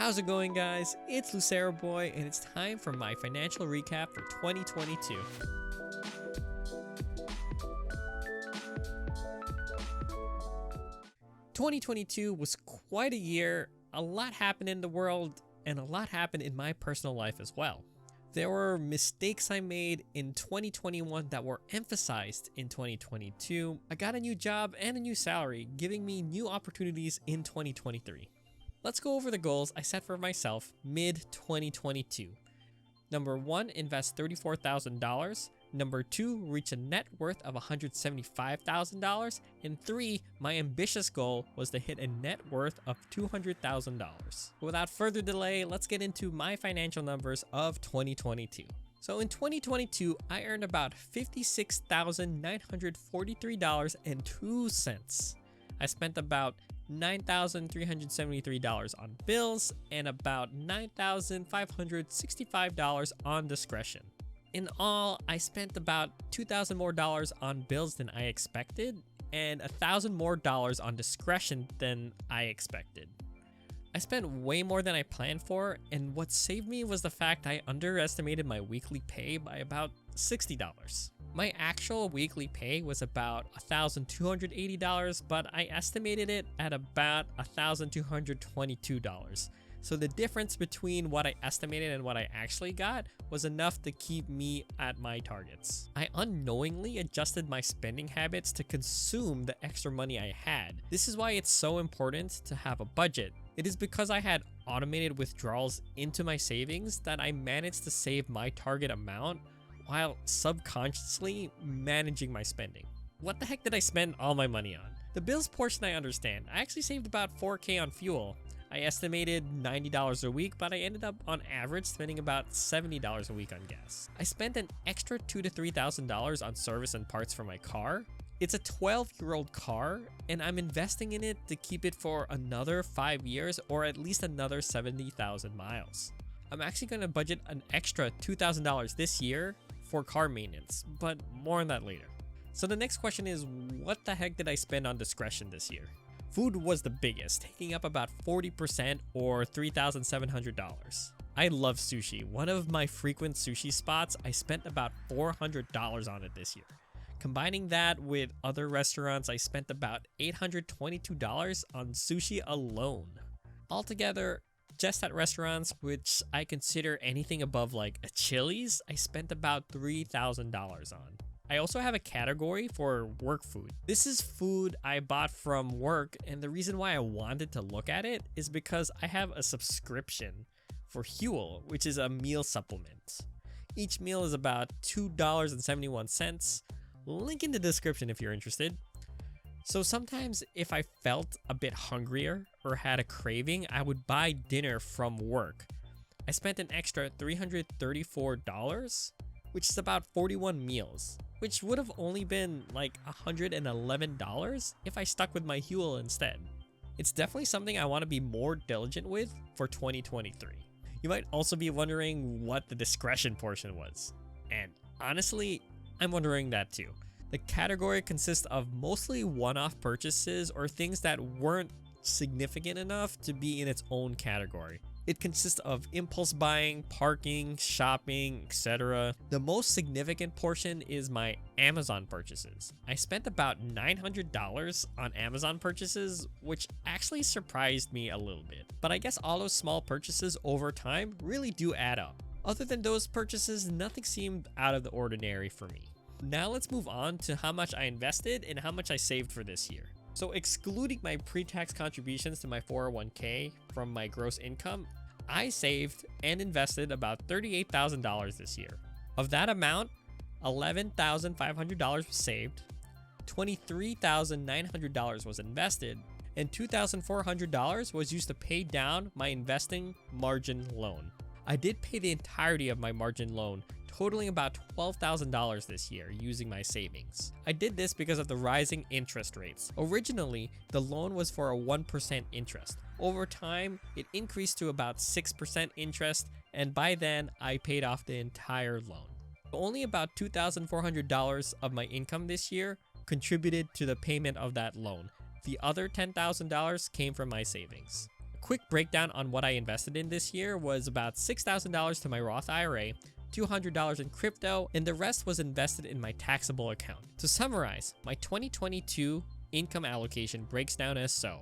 How's it going, guys? It's Lucero Boy, and it's time for my financial recap for 2022. "2022 was quite a year. A lot happened in the world, and a lot happened in my personal life as well. There were mistakes I made in 2021 that were emphasized in 2022. I got a new job and a new salary, giving me new opportunities in 2023. Let's go over the goals I set for myself mid-2022. Number 1, invest $34,000. Number 2, reach a net worth of $175,000. And 3, my ambitious goal was to hit a net worth of $200,000. Without further delay, let's get into my financial numbers of 2022. So in 2022, I earned about $56,943.02. I spent about $9,373 on bills and about $9,565 on discretion. In all, I spent about $2,000 more on bills than I expected and $1,000 more on discretion than I expected. I spent way more than I planned for, and what saved me was the fact I underestimated my weekly pay by about $60. My actual weekly pay was about $1,280, but I estimated it at about $1,222. So the difference between what I estimated and what I actually got was enough to keep me at my targets. I unknowingly adjusted my spending habits to consume the extra money I had. This is why it's so important to have a budget. It is because I had automated withdrawals into my savings that I managed to save my target amount while subconsciously managing my spending. What the heck did I spend all my money on? The bills portion I understand. I actually saved about $4,000 on fuel. I estimated $90 a week, but I ended up on average spending about $70 a week on gas. I spent an extra $2,000 to $3,000 on service and parts for my car. It's a 12-year-old car, and I'm investing in it to keep it for another 5 years or at least another 70,000 miles. I'm actually going to budget an extra $2,000 this year for car maintenance, but more on that later. So the next question is, what the heck did I spend on discretion this year? Food was the biggest, taking up about 40% or $3,700. I love sushi. One of my frequent sushi spots, I spent about $400 on it this year. Combining that with other restaurants, I spent about $822 on sushi alone. Altogether, just at restaurants, which I consider anything above like a Chili's, I spent about $3,000 on. I also have a category for work food. This is food I bought from work, and the reason why I wanted to look at it is because I have a subscription for Huel, which is a meal supplement. Each meal is about $2.71. Link in the description if you're interested. So sometimes if I felt a bit hungrier or had a craving, I would buy dinner from work. I spent an extra $334, which is about 41 meals, which would have only been like $111 if I stuck with my Huel instead. It's definitely something I want to be more diligent with for 2023. You might also be wondering what the discretion portion was. And honestly, I'm wondering that too. The category consists of mostly one-off purchases or things that weren't significant enough to be in its own category. It consists of impulse buying, parking, shopping, etc. The most significant portion is my Amazon purchases. I spent about $900 on Amazon purchases, which actually surprised me a little bit. But I guess all those small purchases over time really do add up. Other than those purchases, nothing seemed out of the ordinary for me. Now let's move on to how much I invested and how much I saved for this year. So excluding my pre-tax contributions to my 401k from my gross income, I saved and invested about $38,000 this year. Of that amount, $11,500 was saved, $23,900 was invested, and $2,400 was used to pay down my investing margin loan. I did pay the entirety of my margin loan, totaling about $12,000 this year using my savings. I did this because of the rising interest rates. Originally, the loan was for a 1% interest. Over time, it increased to about 6% interest, and by then, I paid off the entire loan. Only about $2,400 of my income this year contributed to the payment of that loan. The other $10,000 came from my savings. quick breakdown on what I invested in this year was about $6,000 to my Roth IRA, $200 in crypto, and the rest was invested in my taxable account. To summarize, my 2022 income allocation breaks down as so.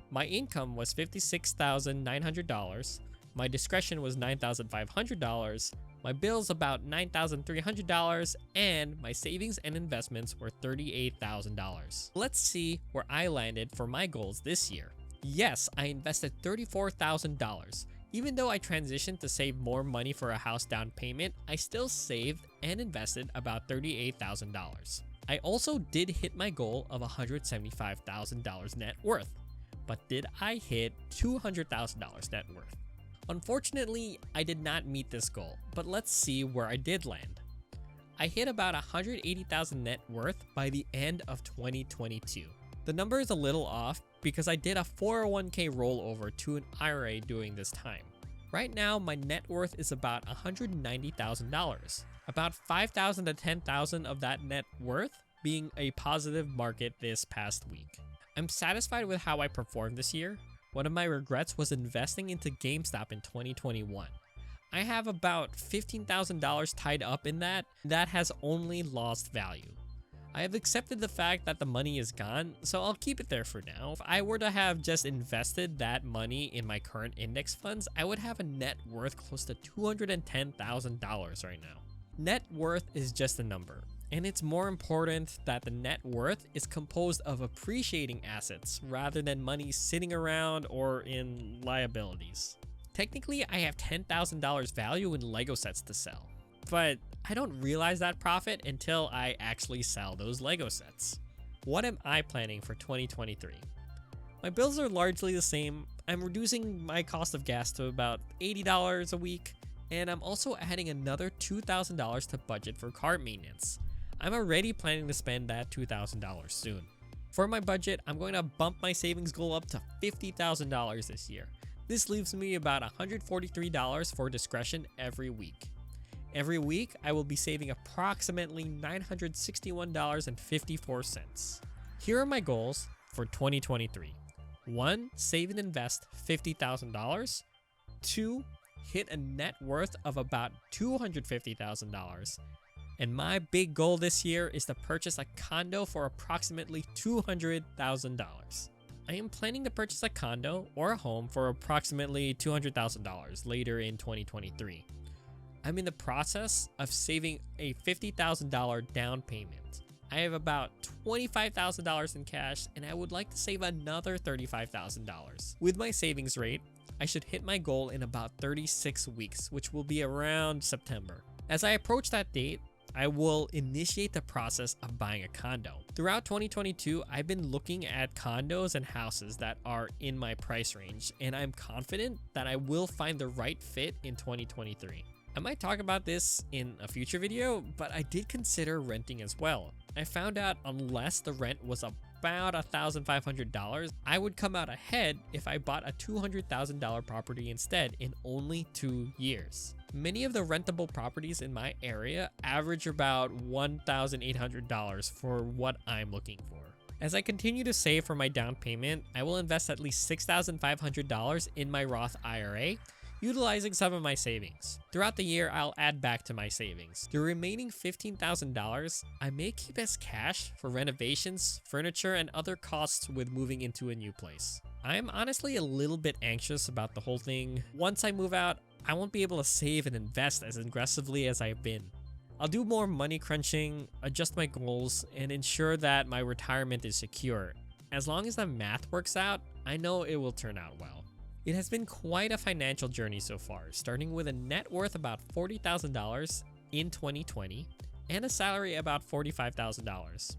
My income was $56,900, my discretion was $9,500, my bills about $9,300, and my savings and investments were $38,000. Let's see where I landed for my goals this year. Yes, I invested $34,000. Even though I transitioned to save more money for a house down payment, I still saved and invested about $38,000. I also did hit my goal of $175,000 net worth, but did I hit $200,000 net worth? Unfortunately, I did not meet this goal, but let's see where I did land. I hit about $180,000 net worth by the end of 2022. The number is a little off because I did a 401k rollover to an IRA during this time. Right now, my net worth is about $190,000, about $5,000 to $10,000 of that net worth being a positive market this past week. I'm satisfied with how I performed this year. One of my regrets was investing into GameStop in 2021. I have about $15,000 tied up in that has only lost value. I have accepted the fact that the money is gone, so I'll keep it there for now. If I were to have just invested that money in my current index funds, I would have a net worth close to $210,000 right now. Net worth is just a number, and it's more important that the net worth is composed of appreciating assets rather than money sitting around or in liabilities. Technically, I have $10,000 value in Lego sets to sell, but I don't realize that profit until I actually sell those Lego sets. What am I planning for 2023? My bills are largely the same. I'm reducing my cost of gas to about $80 a week, and I'm also adding another $2,000 to budget for car maintenance. I'm already planning to spend that $2,000 soon. For my budget, I'm going to bump my savings goal up to $50,000 this year. This leaves me about $143 for discretion every week. Every week, I will be saving approximately $961.54. Here are my goals for 2023. 1. Save and invest $50,000. 2. Hit a net worth of about $250,000. And my big goal this year is to purchase a condo for approximately $200,000. I am planning to purchase a condo or a home for approximately $200,000 later in 2023. I'm in the process of saving a $50,000 down payment. I have about $25,000 in cash, and I would like to save another $35,000. With my savings rate, I should hit my goal in about 36 weeks, which will be around September. As I approach that date, I will initiate the process of buying a condo. Throughout 2022, I've been looking at condos and houses that are in my price range, and I'm confident that I will find the right fit in 2023. I might talk about this in a future video, but I did consider renting as well. I found out unless the rent was about $1,500, I would come out ahead if I bought a $200,000 property instead in only 2 years. Many of the rentable properties in my area average about $1,800 for what I'm looking for. As I continue to save for my down payment, I will invest at least $6,500 in my Roth IRA, utilizing some of my savings. Throughout the year, I'll add back to my savings. The remaining $15,000 I may keep as cash for renovations, furniture, and other costs with moving into a new place. I'm honestly a little bit anxious about the whole thing. Once I move out, I won't be able to save and invest as aggressively as I've been. I'll do more money crunching, adjust my goals, and ensure that my retirement is secure. As long as the math works out, I know it will turn out well. It has been quite a financial journey so far, starting with a net worth about $40,000 in 2020 and a salary about $45,000.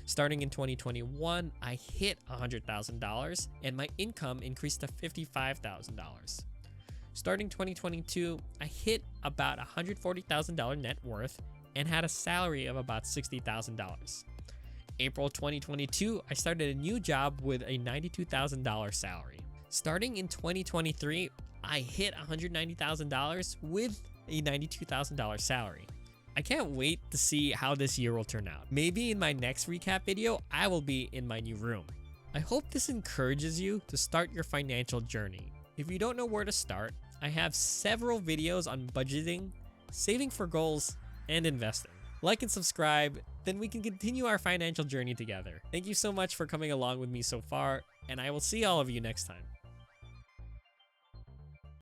Starting in 2021, I hit $100,000 and my income increased to $55,000. Starting 2022, I hit about $140,000 net worth and had a salary of about $60,000. April 2022, I started a new job with a $92,000 salary. Starting in 2023, I hit $190,000 with a $92,000 salary. I can't wait to see how this year will turn out. Maybe in my next recap video, I will be in my new room. I hope this encourages you to start your financial journey. If you don't know where to start, I have several videos on budgeting, saving for goals, and investing. Like and subscribe, then we can continue our financial journey together. Thank you so much for coming along with me so far, and I will see all of you next time.